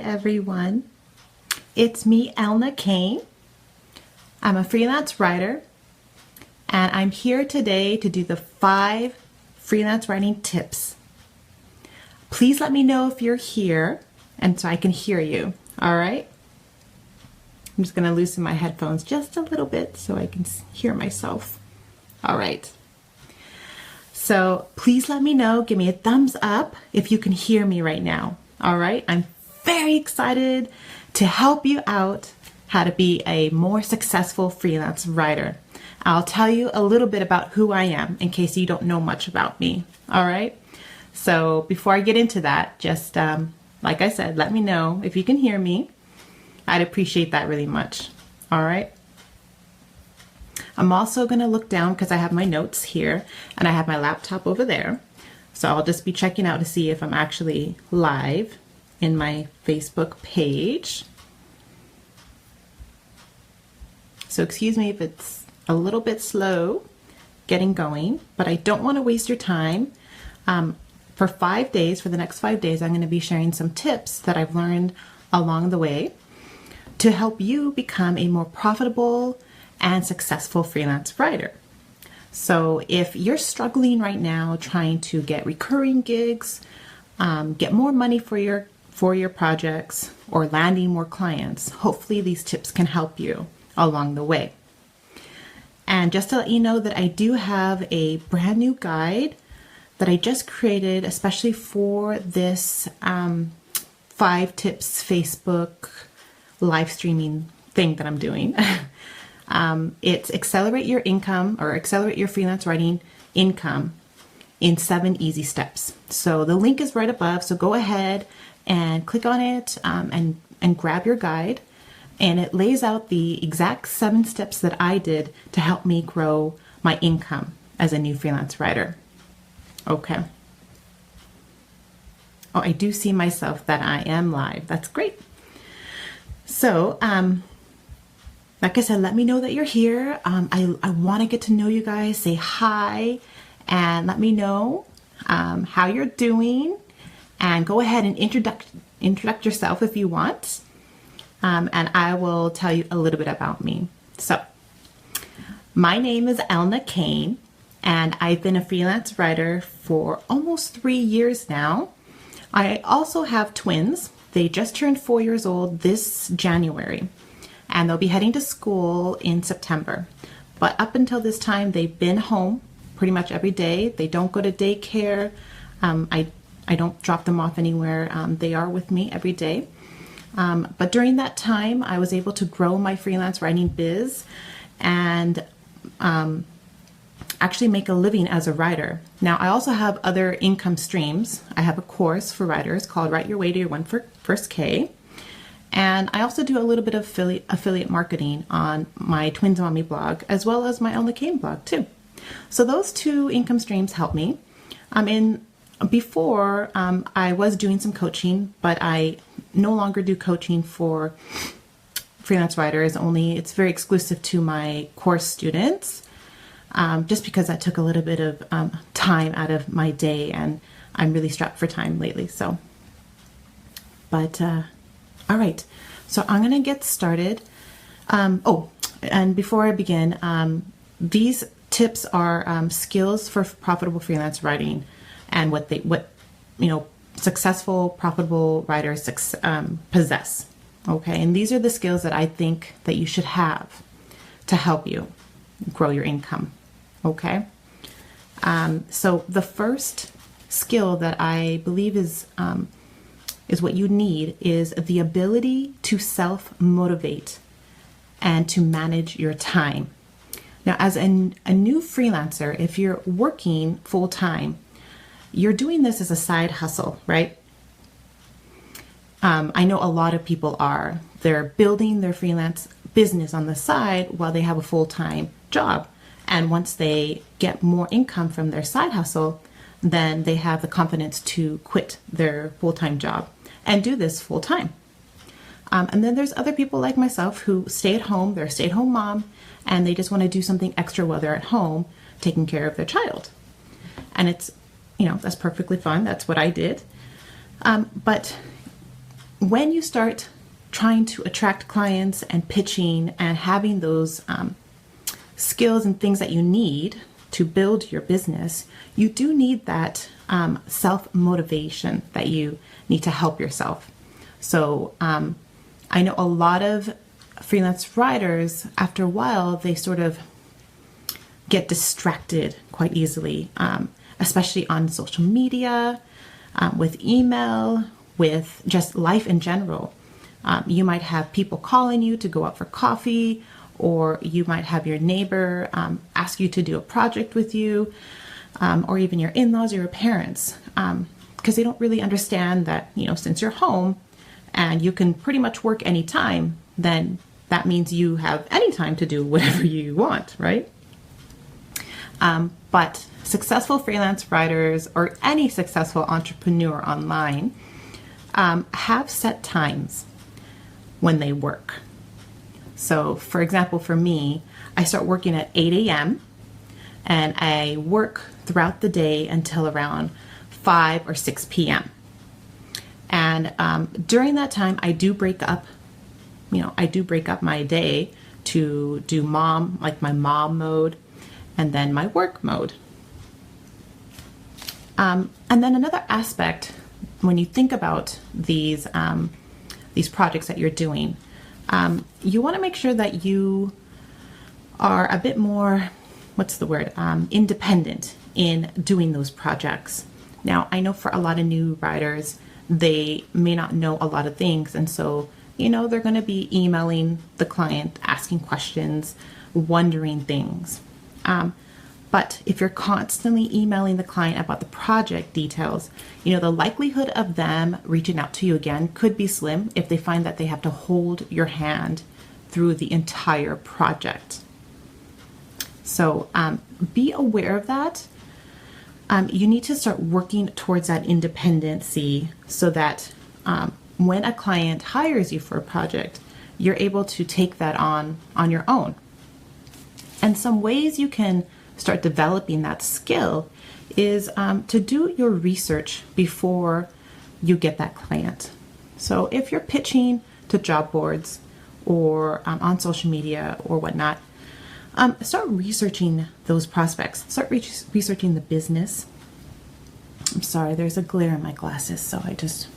everyone. It's me, Elna Kane. I'm a freelance writer, and I'm here today to do the 5 freelance writing tips. Please let me know if you're here and so I can hear you, all right? I'm just going to loosen my headphones just a little bit so I can hear myself. All right. So please let me know, give me a thumbs up if you can hear me right now. All right. I'm very excited to help you out how to be a more successful freelance writer. I'll tell you a little bit about who I am in case you don't know much about me. All right. So before I get into that, just like I said, let me know if you can hear me. I'd appreciate that really much. All right. I'm also going to look down because I have my notes here and I have my laptop over there. So I'll just be checking out to see if I'm actually live in my Facebook page. So excuse me if it's a little bit slow getting going, but I don't want to waste your time. For 5 days, for the next 5 days, I'm going to be sharing some tips that I've learned along the way to help you become a more profitable and successful freelance writer. So if you're struggling right now trying to get recurring gigs, get more money for your projects, or landing more clients, hopefully these tips can help you along the way. And just to let you know that I do have a brand new guide that I just created especially for this 5 tips Facebook live streaming thing that I'm doing. It's accelerate your income, or accelerate your freelance writing income in 7 easy steps. So the link is right above. So go ahead and click on it and grab your guide. And it lays out the exact 7 steps that I did to help me grow my income as a new freelance writer. Okay. Oh, I do see myself that I am live. That's great. So, like I said, let me know that you're here. I want to get to know you guys. Say hi and let me know how you're doing. And go ahead and introduce yourself if you want. And I will tell you a little bit about me. So, my name is Elna Kane, and I've been a freelance writer for almost 3 years now. I also have twins. They just turned 4 years old this January, and they'll be heading to school in September. But up until this time, they've been home pretty much every day. They don't go to daycare. I don't drop them off anywhere. They are with me every day. But during that time, I was able to grow my freelance writing biz and actually make a living as a writer. Now, I also have other income streams. I have a course for writers called Write Your Way to Your First K. And I also do a little bit of affiliate marketing on my Twins Mommy blog, as well as my Elna Kane blog too. So those 2 income streams help me. Before, I was doing some coaching, but I no longer do coaching for freelance writers. It's very exclusive to my course students, just because that took a little bit of time out of my day, and I'm really strapped for time lately. So, but all right, so I'm gonna get started. And before I begin, these tips are skills for profitable freelance writing, and what successful, profitable writers possess. Okay, and these are the skills that I think that you should have to help you grow your income. Okay, so the first skill that I believe is what you need is the ability to self-motivate and to manage your time. Now, as a new freelancer, if you're working full-time, you're doing this as a side hustle, right? I know a lot of people are. They're building their freelance business on the side while they have a full-time job. And once they get more income from their side hustle, then they have the confidence to quit their full-time job and do this full-time. And then there's other people like myself who stay at home. They're a stay-at-home mom, and they just want to do something extra while they're at home taking care of their child. And it's, that's perfectly fine. That's what I did. But when you start trying to attract clients and pitching and having those skills and things that you need to build your business, you do need that self-motivation that you need to help yourself. So I know a lot of freelance writers, after a while, they sort of get distracted quite easily, especially on social media, with email, with just life in general. You might have people calling you to go out for coffee, or you might have your neighbor ask you to do a project with you, or even your in-laws or your parents, because they don't really understand that, since you're home and you can pretty much work anytime, then that means you have any time to do whatever you want, right? But successful freelance writers or any successful entrepreneur online have set times when they work. So for example, for me, I start working at 8 a.m. and I work throughout the day until around 5 or 6 p.m. And during that time, I do break up my day to do my mom mode, and then my work mode. And then another aspect, when you think about these projects that you're doing, you want to make sure that you are a bit more, independent in doing those projects. Now, I know for a lot of new writers, they may not know a lot of things, and so they're going to be emailing the client, asking questions, wondering things. But if you're constantly emailing the client about the project details, the likelihood of them reaching out to you again could be slim if they find that they have to hold your hand through the entire project. So be aware of that. You need to start working towards that independency so that when a client hires you for a project, you're able to take that on your own. And some ways you can start developing that skill is to do your research before you get that client. So if you're pitching to job boards or on social media or whatnot, start researching those prospects. Start researching the business. I'm sorry, there's a glare in my glasses, so I just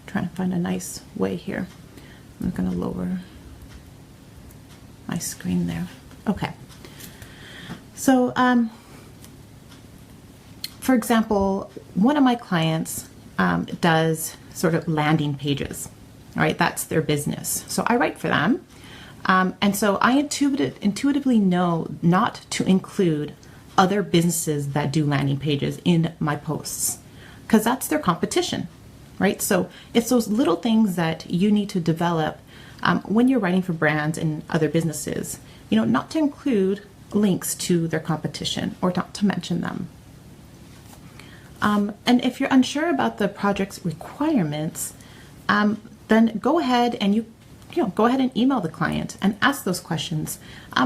trying to find a nice way here. I'm going to lower my screen there. Okay. So, for example, one of my clients does sort of landing pages, right? That's their business. So I write for them. And so I intuitively know not to include other businesses that do landing pages in my posts, because that's their competition, right? So it's those little things that you need to develop when you're writing for brands and other businesses, not to include links to their competition or not to mention them. And if you're unsure about the project's requirements, then go ahead and go ahead and email the client and ask those questions.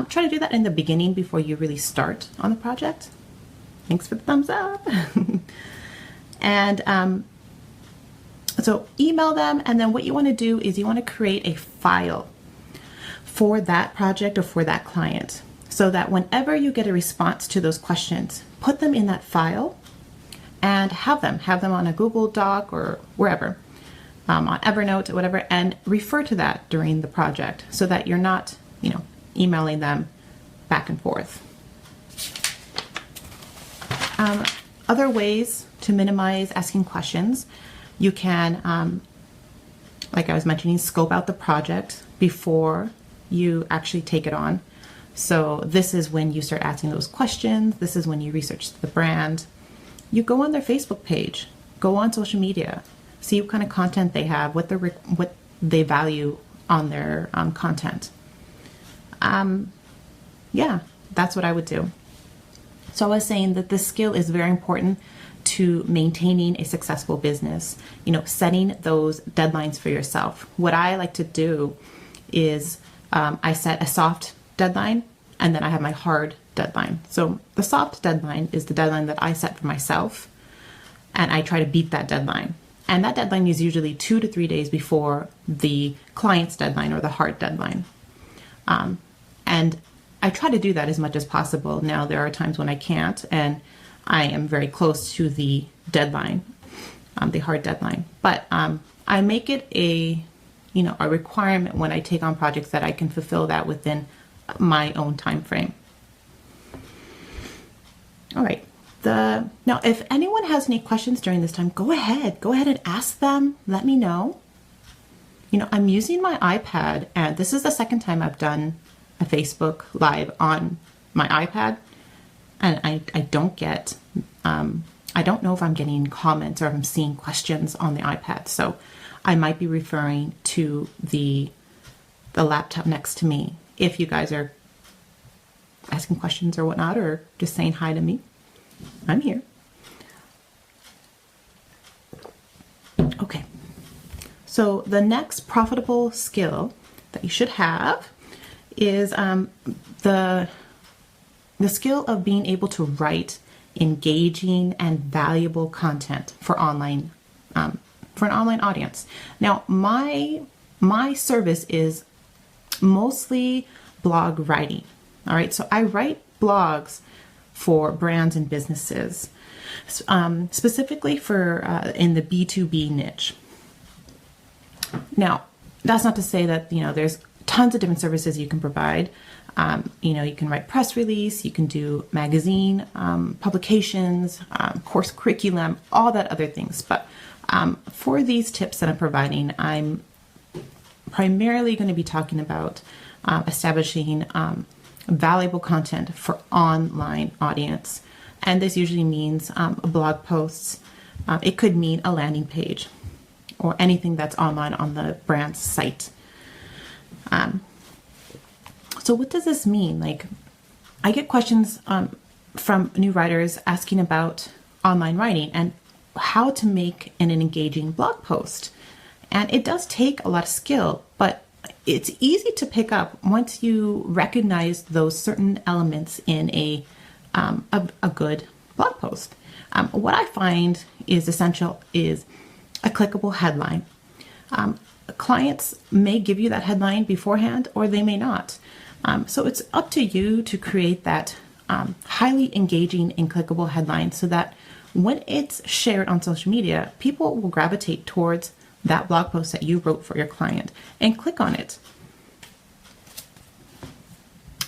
Try to do that in the beginning before you really start on the project. Thanks for the thumbs up. And so email them, and then what you want to do is you want to create a file for that project or for that client, so that whenever you get a response to those questions, put them in that file and have them on a Google Doc or wherever, on Evernote or whatever, and refer to that during the project so that you're not, emailing them back and forth. Other ways to minimize asking questions, you can, like I was mentioning, scope out the project before you actually take it on. So this is when you start asking those questions. This is when you research the brand. You go on their Facebook page, go on social media, see what kind of content they have, what they value on their content. Yeah, that's what I would do. So I was saying that this skill is very important to maintaining a successful business, setting those deadlines for yourself. What I like to do is I set a soft deadline, and then I have my hard deadline. So the soft deadline is the deadline that I set for myself, and I try to beat that deadline. And that deadline is usually 2 to 3 days before the client's deadline or the hard deadline. And I try to do that as much as possible. Now, there are times when I can't, and I am very close to the deadline, the hard deadline. But I make it a requirement when I take on projects that I can fulfill that within my own time frame. All right. Now, if anyone has any questions during this time, go ahead and ask them. Let me know. I'm using my iPad, and this is the second time I've done a Facebook Live on my iPad, and I don't get, I don't know if I'm getting comments or if I'm seeing questions on the iPad. So I might be referring to the laptop next to me. If you guys are asking questions or whatnot, or just saying hi to me, I'm here. Okay. So the next profitable skill that you should have is the skill of being able to write engaging and valuable content for an online audience. Now, my service is mostly blog writing. All right, so I write blogs for brands and businesses, specifically for in the B2B niche. Now, that's not to say that there's tons of different services you can provide. You can write press release, you can do magazine publications, course curriculum, all that other things. But for these tips that I'm providing, I'm primarily going to be talking about establishing valuable content for online audience. And this usually means blog posts. It could mean a landing page or anything that's online on the brand's site. So what does this mean? Like, I get questions from new writers asking about online writing and how to make an engaging blog post. And it does take a lot of skill, but it's easy to pick up once you recognize those certain elements in a good blog post. What I find is essential is a clickable headline. Clients may give you that headline beforehand, or they may not. So it's up to you to create that highly engaging and clickable headline so that when it's shared on social media, people will gravitate towards that blog post that you wrote for your client and click on it.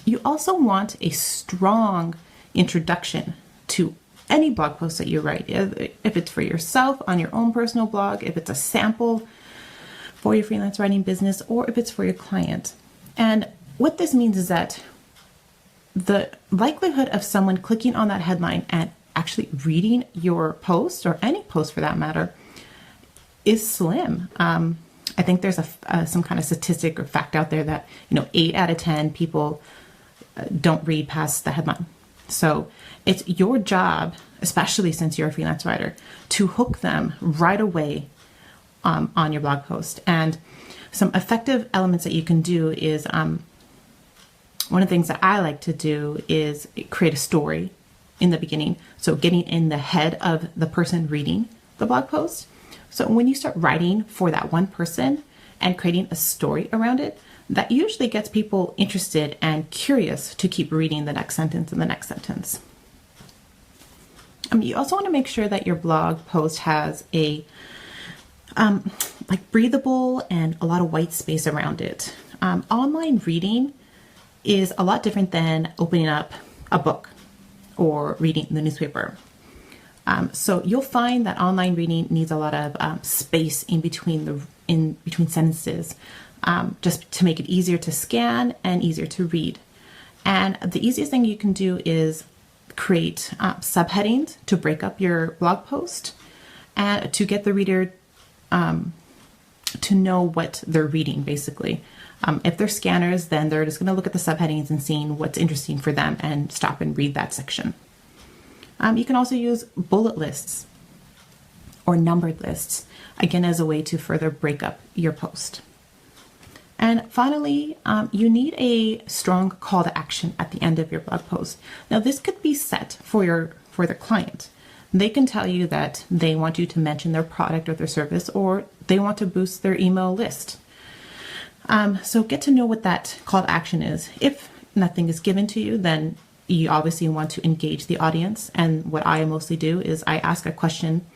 You also want a strong introduction to any blog post that you write. If it's for yourself on your own personal blog, if it's a sample for your freelance writing business, or if it's for your client. And what this means is that the likelihood of someone clicking on that headline and actually reading your post, or any post for that matter, is slim. I think there's some kind of statistic or fact out there that 8 out of 10 people don't read past the headline. So it's your job, especially since you're a freelance writer, to hook them right away on your blog post. And some effective elements that you can do is one of the things that I like to do is create a story in the beginning. So getting in the head of the person reading the blog post. So when you start writing for that one person and creating a story around it, that usually gets people interested and curious to keep reading the next sentence and the next sentence. You also want to make sure that your blog post has a breathable and a lot of white space around it. Online reading is a lot different than opening up a book or reading the newspaper. So you'll find that online reading needs a lot of space in between sentences, just to make it easier to scan and easier to read. And the easiest thing you can do is create subheadings to break up your blog post and to get the reader to know what they're reading, basically. If they're scanners, then they're just going to look at the subheadings and seeing what's interesting for them and stop and read that section. You can also use bullet lists or numbered lists, again, as a way to further break up your post. And finally, you need a strong call to action at the end of your blog post. Now, this could be set for the client, They can tell you that they want you to mention their product or their service, or they want to boost their email list. So get to know what that call to action is. If nothing is given to you, then you obviously want to engage the audience. And what I mostly do is I ask a question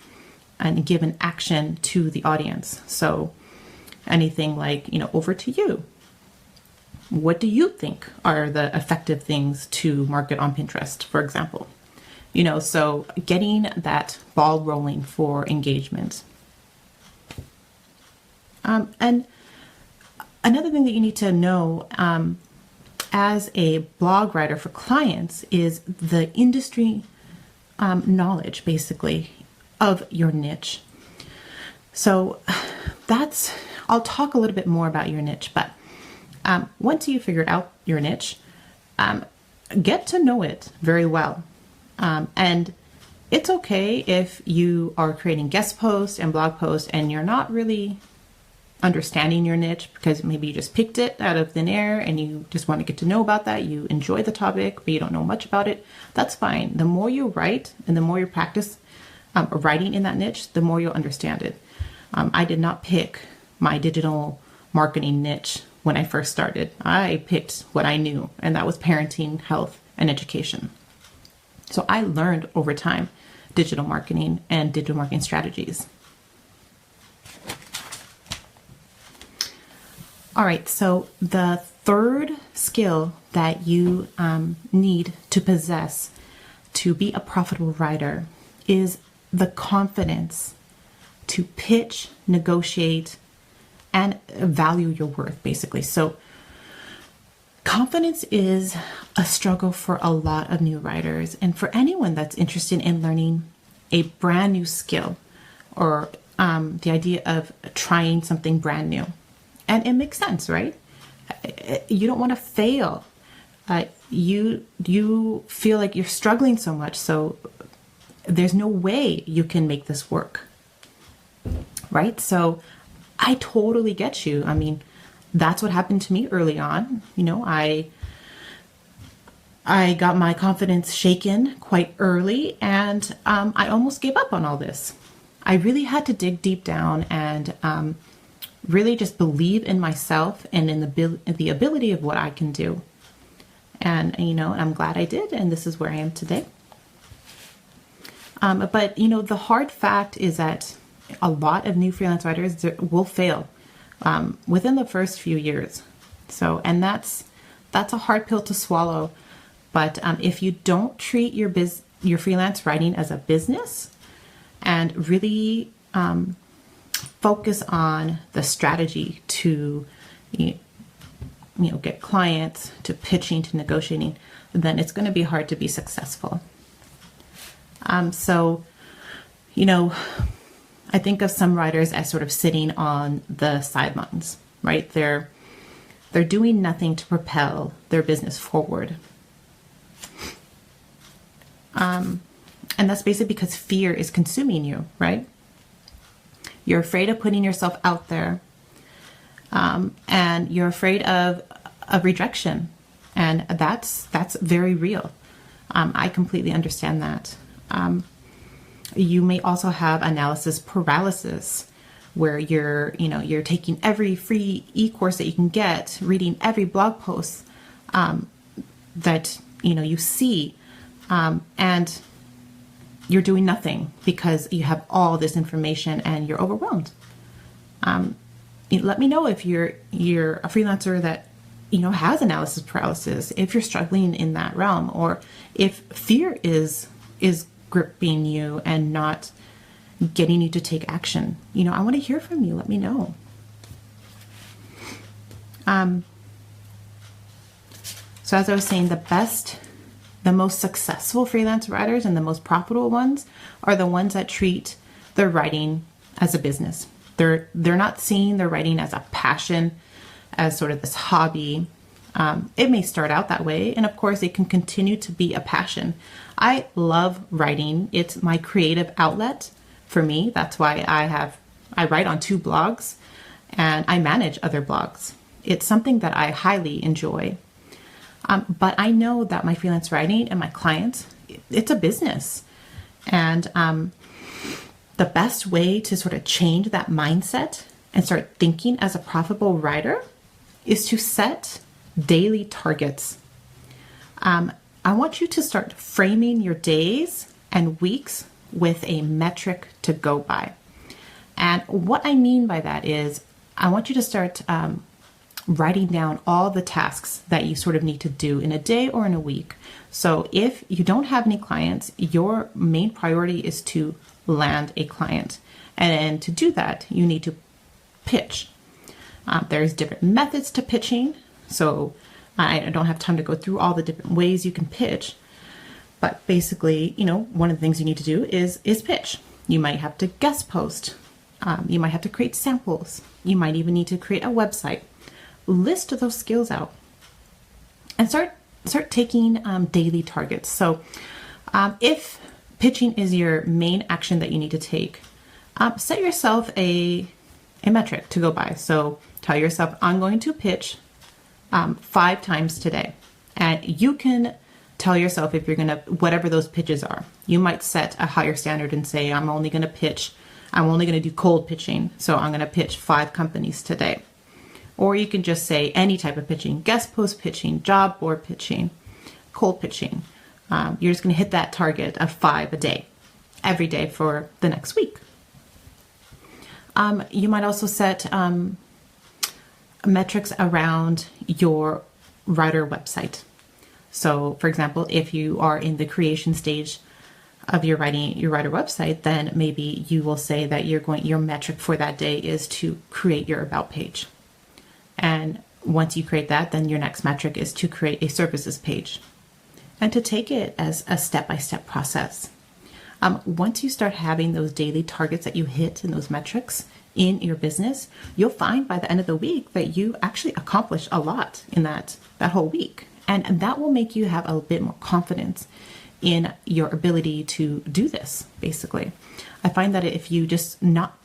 and give an action to the audience. So anything like, over to you. What do you think are the effective things to market on Pinterest, for example? So getting that ball rolling for engagement. And another thing that you need to know as a blog writer for clients is the industry knowledge, basically, of your niche. So I'll talk a little bit more about your niche, but once you figured out your niche, get to know it very well. And it's okay if you are creating guest posts and blog posts and you're not really understanding your niche because maybe you just picked it out of thin air and you just want to get to know about that. You enjoy the topic, but you don't know much about it. That's fine. The more you write and the more you practice writing in that niche, the more you'll understand it. I did not pick my digital marketing niche when I first started. I picked what I knew, and that was parenting, health, and education. So I learned over time digital marketing and digital marketing strategies. All right, so the third skill that you need to possess to be a profitable writer is the confidence to pitch, negotiate, and value your worth, basically. So confidence is a struggle for a lot of new writers, and for anyone that's interested in learning a brand new skill or the idea of trying something brand new. And it makes sense, right? You don't want to fail. You feel like you're struggling so much, so there's no way you can make this work, right? So I totally get you. I mean, that's what happened to me early on. I got my confidence shaken quite early, and I almost gave up on all this. I really had to dig deep down and really just believe in myself and in the ability of what I can do. And, I'm glad I did. And this is where I am today. But, the hard fact is that a lot of new freelance writers will fail within the first few years. So, and that's a hard pill to swallow. But if you don't treat your freelance writing as a business and really focus on the strategy to get clients, to pitching, to negotiating, then it's going to be hard to be successful. So I think of some writers as sort of sitting on the sidelines, right? They're doing nothing to propel their business forward. And that's basically because fear is consuming you, right? You're afraid of putting yourself out there, and you're afraid of rejection, and that's very real. I completely understand that. You may also have analysis paralysis, where you're taking every free e-course that you can get, reading every blog post that you see, and you're doing nothing because you have all this information and you're overwhelmed. Let me know if you're a freelancer that has analysis paralysis, if you're struggling in that realm, or if fear is gripping you and not getting you to take action. I want to hear from you. Let me know. So as I was saying, the most successful freelance writers and the most profitable ones are the ones that treat their writing as a business. They're not seeing their writing as a passion, as sort of this hobby. It may start out that way, and of course it can continue to be a passion. I love writing. It's my creative outlet for me. That's why I write on 2 blogs and I manage other blogs. It's something that I highly enjoy. But I know that my freelance writing and my clients, it's a business. And the best way to sort of change that mindset and start thinking as a profitable writer is to set daily targets. I want you to start framing your days and weeks with a metric to go by. And what I mean by that is I want you to start writing down all the tasks that you sort of need to do in a day or in a week. So if you don't have any clients, your main priority is to land a client. And to do that, you need to pitch. There's different methods to pitching. So I don't have time to go through all the different ways you can pitch. But basically, one of the things you need to do is pitch. You might have to guest post. You might have to create samples. You might even need to create a website. List those skills out and start taking daily targets. So if pitching is your main action that you need to take, set yourself a metric to go by. So tell yourself, I'm going to pitch 5 times today. And you can tell yourself if you're going to, whatever those pitches are, you might set a higher standard and say, I'm only going to do cold pitching. So I'm going to pitch 5 companies today. Or you can just say any type of pitching, guest post pitching, job board pitching, cold pitching. You're just going to hit that target of 5 a day, every day for the next week. You might also set metrics around your writer website. So for example, if you are in the creation stage of your writer website, then maybe you will say that your metric for that day is to create your about page. And once you create that, then your next metric is to create a services page and to take it as a step-by-step process. Once you start having those daily targets that you hit and those metrics in your business, you'll find by the end of the week that you actually accomplish a lot in that whole week. And that will make you have a bit more confidence in your ability to do this, basically. I find that if you're not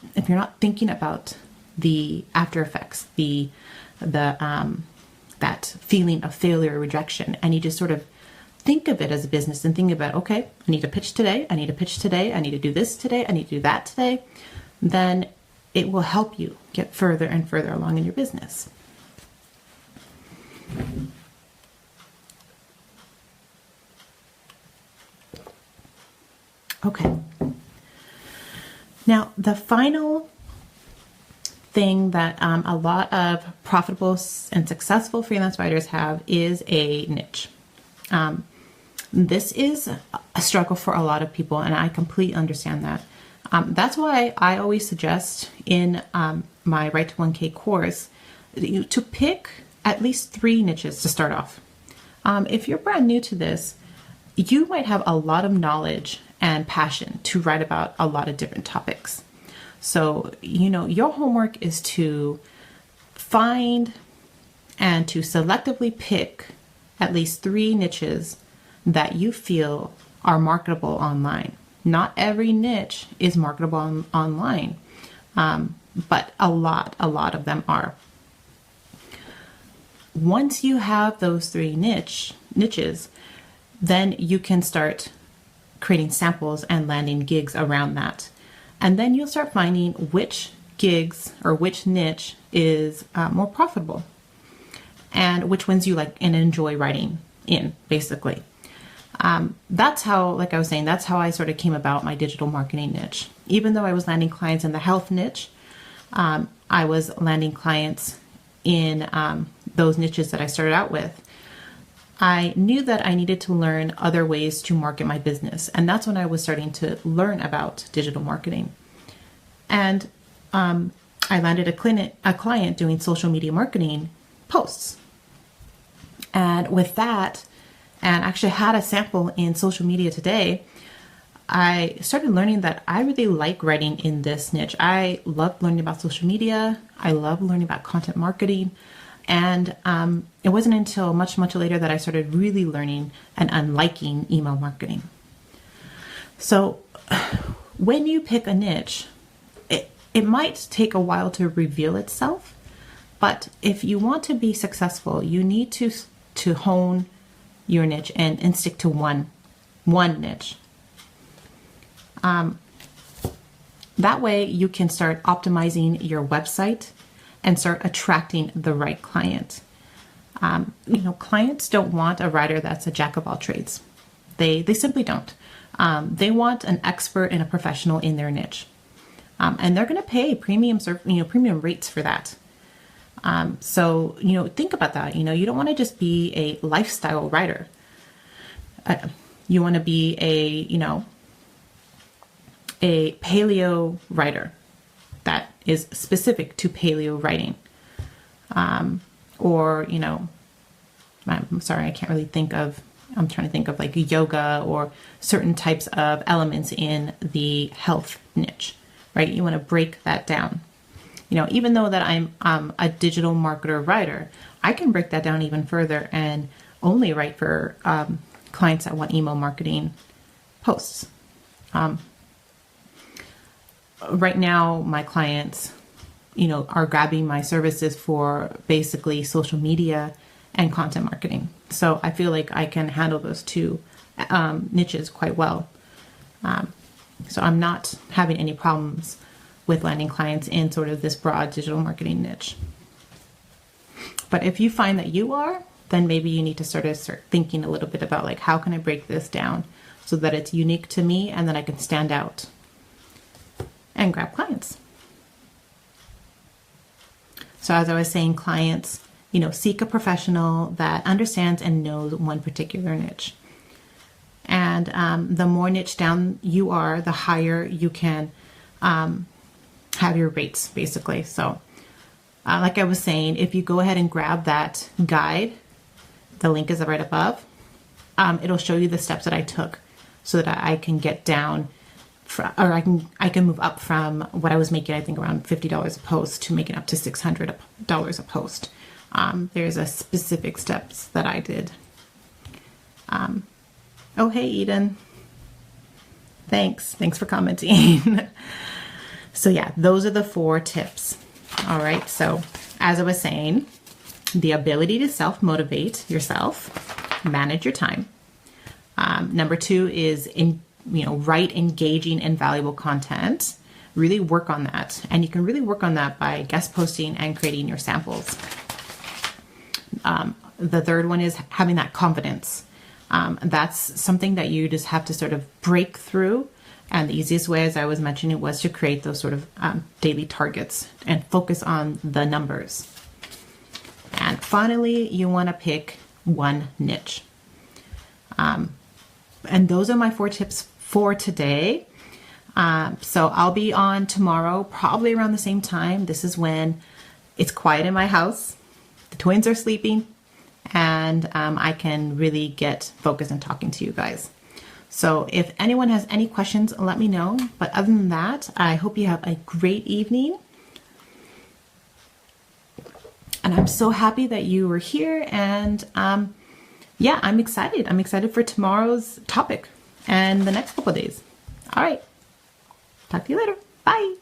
thinking about the after effects, that feeling of failure or rejection, and you just sort of think of it as a business and think about, okay, I need to pitch today, I need to pitch today, I need to do this today, I need to do that today, then it will help you get further and further along in your business. Okay. Now, the final thing that a lot of profitable and successful freelance writers have is a niche. This is a struggle for a lot of people, and I completely understand that. That's why I always suggest in my Write to 1K course to pick at least 3 niches to start off. If you're brand new to this, you might have a lot of knowledge and passion to write about a lot of different topics. So, your homework is to find and to selectively pick at least 3 niches that you feel are marketable online. Not every niche is marketable online, but a lot of them are. Once you have those 3 niches, then you can start creating samples and landing gigs around that. And then you'll start finding which gigs or which niche is more profitable and which ones you like and enjoy writing in, basically. That's how, like I was saying, that's how I sort of came about my digital marketing niche. Even though I was landing clients in the health niche, I was landing clients in those niches that I started out with. I knew that I needed to learn other ways to market my business. And that's when I was starting to learn about digital marketing. And I landed a client doing social media marketing posts. And with that, and actually had a sample in Social Media Today, I started learning that I really like writing in this niche. I love learning about social media. I love learning about content marketing. And it wasn't until much later that I started really learning and liking email marketing. So when you pick a niche, it might take a while to reveal itself. But if you want to be successful, you need to hone your niche and stick to one niche. That way you can start optimizing your website and start attracting the right client. Clients don't want a writer that's a jack of all trades. They simply don't. They want an expert and a professional in their niche. And they're going to pay premium rates for that. So think about that. You don't want to just be a lifestyle writer. You want to be a paleo writer that is specific to paleo writing. I'm sorry, I can't really I'm trying to think of like yoga or certain types of elements in the health niche, right? You want to break that down. Even though that I'm a digital marketer writer, I can break that down even further and only write for clients that want email marketing posts. Right now, my clients, are grabbing my services for basically social media and content marketing. So I feel like I can handle those two niches quite well. So I'm not having any problems with landing clients in sort of this broad digital marketing niche. But if you find that you are, then maybe you need to start thinking a little bit about like, how can I break this down so that it's unique to me and then I can stand out and grab clients. So as I was saying, clients, seek a professional that understands and knows one particular niche. And the more niche down you are, the higher you can have your rates, basically. So like I was saying, if you go ahead and grab that guide, the link is right above, it'll show you the steps that I took so that I can get down or I can move up from what I was making, I think around $50 a post, to making up to $600 a post. There's a specific steps that I did. Oh, hey, Eden. Thanks for commenting. So yeah, those are the 4 tips. All right. So as I was saying, the ability to self-motivate yourself, manage your time. Number 2 is write engaging and valuable content. Really work on that. And you can really work on that by guest posting and creating your samples. The third one is having that confidence. That's something that you just have to sort of break through. And the easiest way, as I was mentioning, was to create those sort of daily targets and focus on the numbers. And finally, you want to pick one niche. And those are my 4 tips for today. So I'll be on tomorrow, probably around the same time. This is when it's quiet in my house. The twins are sleeping, and I can really get focused on talking to you guys. So if anyone has any questions, let me know. But other than that, I hope you have a great evening. And I'm so happy that you were here. And yeah, I'm excited. I'm excited for tomorrow's topic and the next couple of days. All right. Talk to you later. Bye.